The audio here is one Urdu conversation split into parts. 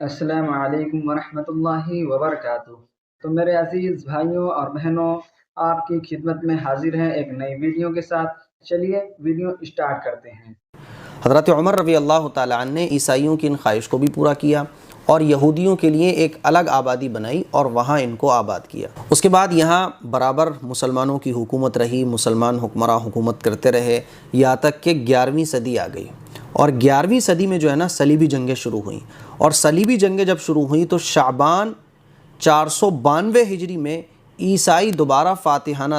السلام علیکم ورحمۃ اللہ وبرکاتہ۔ تو میرے عزیز بھائیوں اور بہنوں، آپ کی خدمت میں حاضر ہیں ایک نئی ویڈیو کے ساتھ۔ چلیے ویڈیو اسٹارٹ کرتے ہیں۔ حضرت عمر رضی اللہ تعالیٰ عنہ نے عیسائیوں کی ان خواہش کو بھی پورا کیا اور یہودیوں کے لیے ایک الگ آبادی بنائی اور وہاں ان کو آباد کیا۔ اس کے بعد یہاں برابر مسلمانوں کی حکومت رہی، مسلمان حکمراں حکومت کرتے رہے، یہاں تک کہ 11ویں صدی آ گئی۔ اور 11ویں صدی میں جو ہے نا صلیبی جنگیں شروع ہوئیں، اور صلیبی جنگیں جب شروع ہوئیں تو شعبان 492 ہجری میں عیسائی دوبارہ فاتحانہ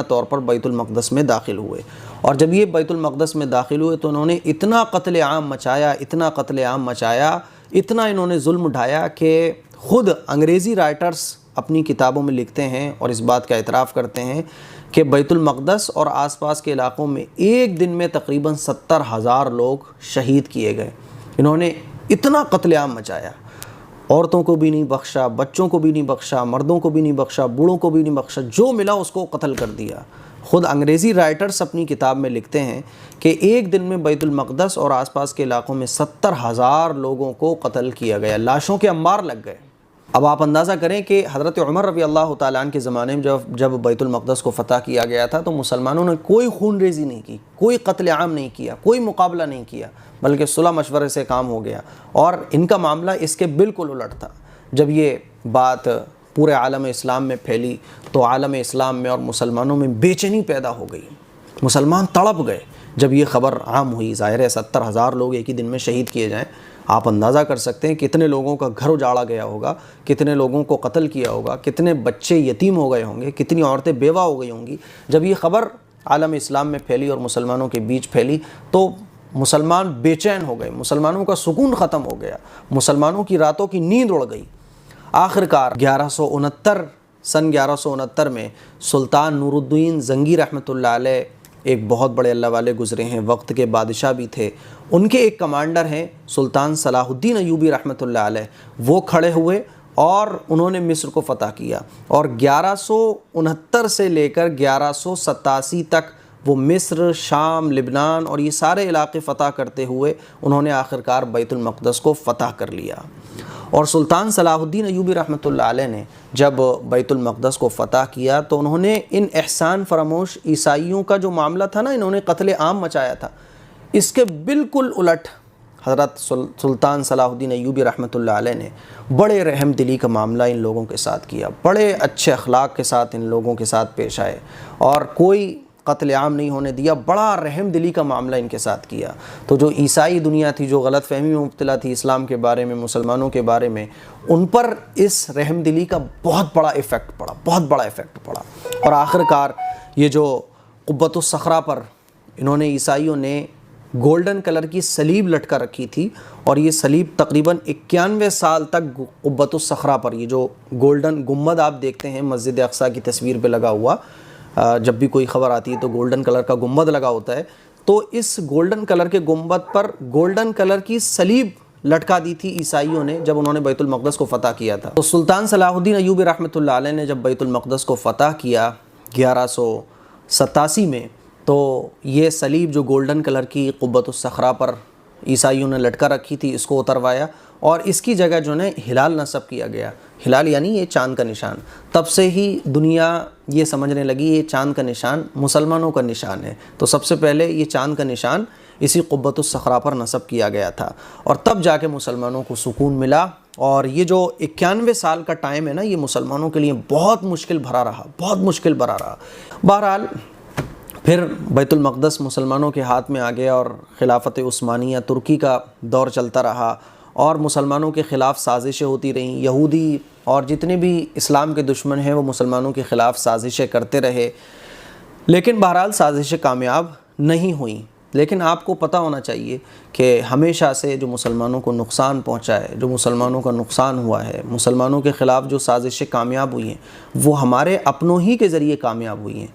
طور پر بیت المقدس میں داخل ہوئے۔ اور جب یہ بیت المقدس میں داخل ہوئے تو انہوں نے اتنا قتل عام مچایا، اتنا انہوں نے ظلم اٹھایا کہ خود انگریزی رائٹرز اپنی کتابوں میں لکھتے ہیں اور اس بات کا اعتراف کرتے ہیں کہ بیت المقدس اور آس پاس کے علاقوں میں ایک دن میں تقریباً 70,000 لوگ شہید کیے گئے۔ انہوں نے اتنا قتل عام مچایا، عورتوں کو بھی نہیں بخشا، بچوں کو بھی نہیں بخشا، مردوں کو بھی نہیں بخشا، بوڑھوں کو بھی نہیں بخشا، جو ملا اس کو قتل کر دیا۔ خود انگریزی رائٹرز اپنی کتاب میں لکھتے ہیں کہ ایک دن میں بیت المقدس اور آس پاس کے علاقوں میں 70,000 لوگوں کو قتل کیا گیا، لاشوں کے انبار لگ گئے۔ اب آپ اندازہ کریں کہ حضرت عمر رضی اللہ تعالیٰ عنہ کے زمانے میں جب بیت المقدس کو فتح کیا گیا تھا تو مسلمانوں نے کوئی خون ریزی نہیں کی، کوئی قتل عام نہیں کیا، کوئی مقابلہ نہیں کیا، بلکہ صلح مشورے سے کام ہو گیا۔ اور ان کا معاملہ اس کے بالکل الٹ تھا۔ جب یہ بات پورے عالم اسلام میں پھیلی تو عالم اسلام میں اور مسلمانوں میں بے چینی پیدا ہو گئی، مسلمان تڑپ گئے جب یہ خبر عام ہوئی۔ ظاہر ہے 70,000 لوگ ایک ہی دن میں شہید کیے جائیں، آپ اندازہ کر سکتے ہیں کتنے لوگوں کا گھر اجاڑا گیا ہوگا، کتنے لوگوں کو قتل کیا ہوگا، کتنے بچے یتیم ہو گئے ہوں گے، کتنی عورتیں بیوہ ہو گئی ہوں گی۔ جب یہ خبر عالم اسلام میں پھیلی اور مسلمانوں کے بیچ پھیلی تو مسلمان بے چین ہو گئے، مسلمانوں کا سکون ختم ہو گیا، مسلمانوں کی راتوں کی نیند اڑ گئی۔ آخرکار سن 1169 میں سلطان نور الدین زنگی رحمۃ اللہ علیہ، ایک بہت بڑے اللہ والے گزرے ہیں، وقت کے بادشاہ بھی تھے، ان کے ایک کمانڈر ہیں سلطان صلاح الدین ایوبی رحمۃ اللہ علیہ، وہ کھڑے ہوئے اور انہوں نے مصر کو فتح کیا۔ اور 1169 سے لے کر 1187 تک وہ مصر، شام، لبنان اور یہ سارے علاقے فتح کرتے ہوئے انہوں نے آخرکار بیت المقدس کو فتح کر لیا۔ اور سلطان صلاح الدین ایوبی رحمۃ اللہ علیہ نے جب بیت المقدس کو فتح کیا تو انہوں نے ان احسان فراموش عیسائیوں کا جو معاملہ تھا نا، انہوں نے قتل عام مچایا تھا، اس کے بالکل الٹ حضرت سلطان صلاح الدین ایوبی رحمۃ اللہ علیہ نے بڑے رحم دلی کا معاملہ ان لوگوں کے ساتھ کیا، بڑے اچھے اخلاق کے ساتھ ان لوگوں کے ساتھ پیش آئے اور کوئی قتل عام نہیں ہونے دیا، بڑا رحم دلی کا معاملہ ان کے ساتھ کیا۔ تو جو عیسائی دنیا تھی، جو غلط فہمی میں مبتلا تھی اسلام کے بارے میں، مسلمانوں کے بارے میں، ان پر اس رحم دلی کا بہت بڑا ایفیکٹ پڑا۔ اور آخرکار یہ جو قبۃ الصخرہ پر انہوں نے عیسائیوں نے گولڈن کلر کی صلیب لٹکا رکھی تھی، اور یہ صلیب تقریباً 91 سال تک قبۃ الصخرہ پر، یہ جو گولڈن گنبد آپ دیکھتے ہیں مسجد اقصیٰ کی تصویر پہ لگا ہوا، جب بھی کوئی خبر آتی ہے تو گولڈن کلر کا گنبد لگا ہوتا ہے، تو اس گولڈن کلر کے گنبد پر گولڈن کلر کی صلیب لٹکا دی تھی عیسائیوں نے جب انہوں نے بیت المقدس کو فتح کیا تھا۔ تو سلطان صلاح الدین ایوبی رحمۃ اللہ علیہ نے جب بیت المقدس کو فتح کیا 1187 میں، تو یہ صلیب جو گولڈن کلر کی قبۃ الصخرہ پر عیسائیوں نے لٹکا رکھی تھی، اس کو اتروایا اور اس کی جگہ جو ہے ہلال نصب کیا گیا۔ ہلال یعنی یہ چاند کا نشان۔ تب سے ہی دنیا یہ سمجھنے لگی یہ چاند کا نشان مسلمانوں کا نشان ہے، تو سب سے پہلے یہ چاند کا نشان اسی قبۃ الصخرہ پر نصب کیا گیا تھا، اور تب جا کے مسلمانوں کو سکون ملا۔ اور یہ جو 91 سال کا ٹائم ہے نا، یہ مسلمانوں کے لیے بہت مشکل بھرا رہا۔ بہرحال پھر بیت المقدس مسلمانوں کے ہاتھ میں آ گیا اور خلافت عثمانیہ ترکی کا دور چلتا رہا، اور مسلمانوں کے خلاف سازشیں ہوتی رہیں، یہودی اور جتنے بھی اسلام کے دشمن ہیں وہ مسلمانوں کے خلاف سازشیں کرتے رہے، لیکن بہرحال سازشیں کامیاب نہیں ہوئیں۔ لیکن آپ کو پتہ ہونا چاہیے کہ ہمیشہ سے جو مسلمانوں کو نقصان پہنچا ہے، جو مسلمانوں کا نقصان ہوا ہے، مسلمانوں کے خلاف جو سازشیں کامیاب ہوئی ہیں، وہ ہمارے اپنوں ہی کے ذریعے کامیاب ہوئی ہیں۔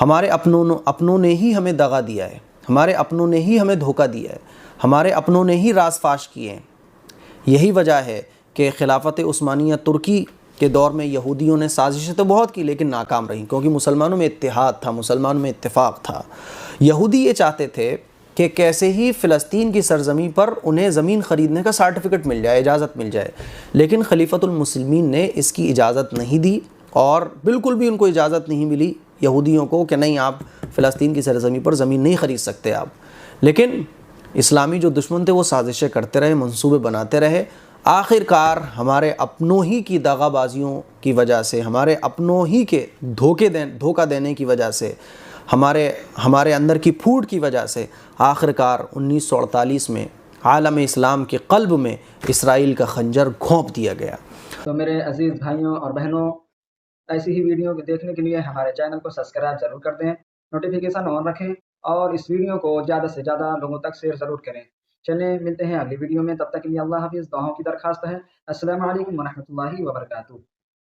ہمارے اپنوں نے ہی ہمیں دغا دیا ہے، ہمارے اپنوں نے ہی ہمیں دھوکہ دیا ہے، ہمارے اپنوں نے ہی راز فاش کیے ہیں۔ یہی وجہ ہے کہ خلافت عثمانیہ ترکی کے دور میں یہودیوں نے سازشیں تو بہت کی لیکن ناکام رہیں، کیونکہ مسلمانوں میں اتحاد تھا، مسلمانوں میں اتفاق تھا۔ یہودی یہ چاہتے تھے کہ کیسے ہی فلسطین کی سرزمین پر انہیں زمین خریدنے کا سرٹیفکیٹ مل جائے، اجازت مل جائے، لیکن خلیفۃ المسلمین نے اس کی اجازت نہیں دی، اور بالکل بھی ان کو اجازت نہیں ملی یہودیوں کو کہ نہیں، آپ فلسطین کی سرزمین پر زمین نہیں خرید سکتے آپ۔ لیکن اسلامی جو دشمن تھے وہ سازشیں کرتے رہے، منصوبے بناتے رہے، آخر کار ہمارے اپنوں ہی کی دغا بازیوں کی وجہ سے، ہمارے اپنوں ہی کے دھوکہ دینے کی وجہ سے، ہمارے اندر کی پھوٹ کی وجہ سے آخر کار 1948 میں عالم اسلام کے قلب میں اسرائیل کا خنجر گھونپ دیا گیا۔ تو میرے عزیز بھائیوں اور بہنوں، ایسی ہی ویڈیو دیکھنے کے لیے ہمارے چینل کو سبسکرائب ضرور کر دیں، نوٹیفیکیشن آن رکھیں، اور اس ویڈیو کو زیادہ سے زیادہ لوگوں تک شیئر ضرور کریں۔ چلیں ملتے ہیں اگلی ویڈیو میں، تب تک کے لیے اللہ حافظ، دعاؤں کی درخواست ہے۔ السلام علیکم ورحمۃ اللہ وبرکاتہ۔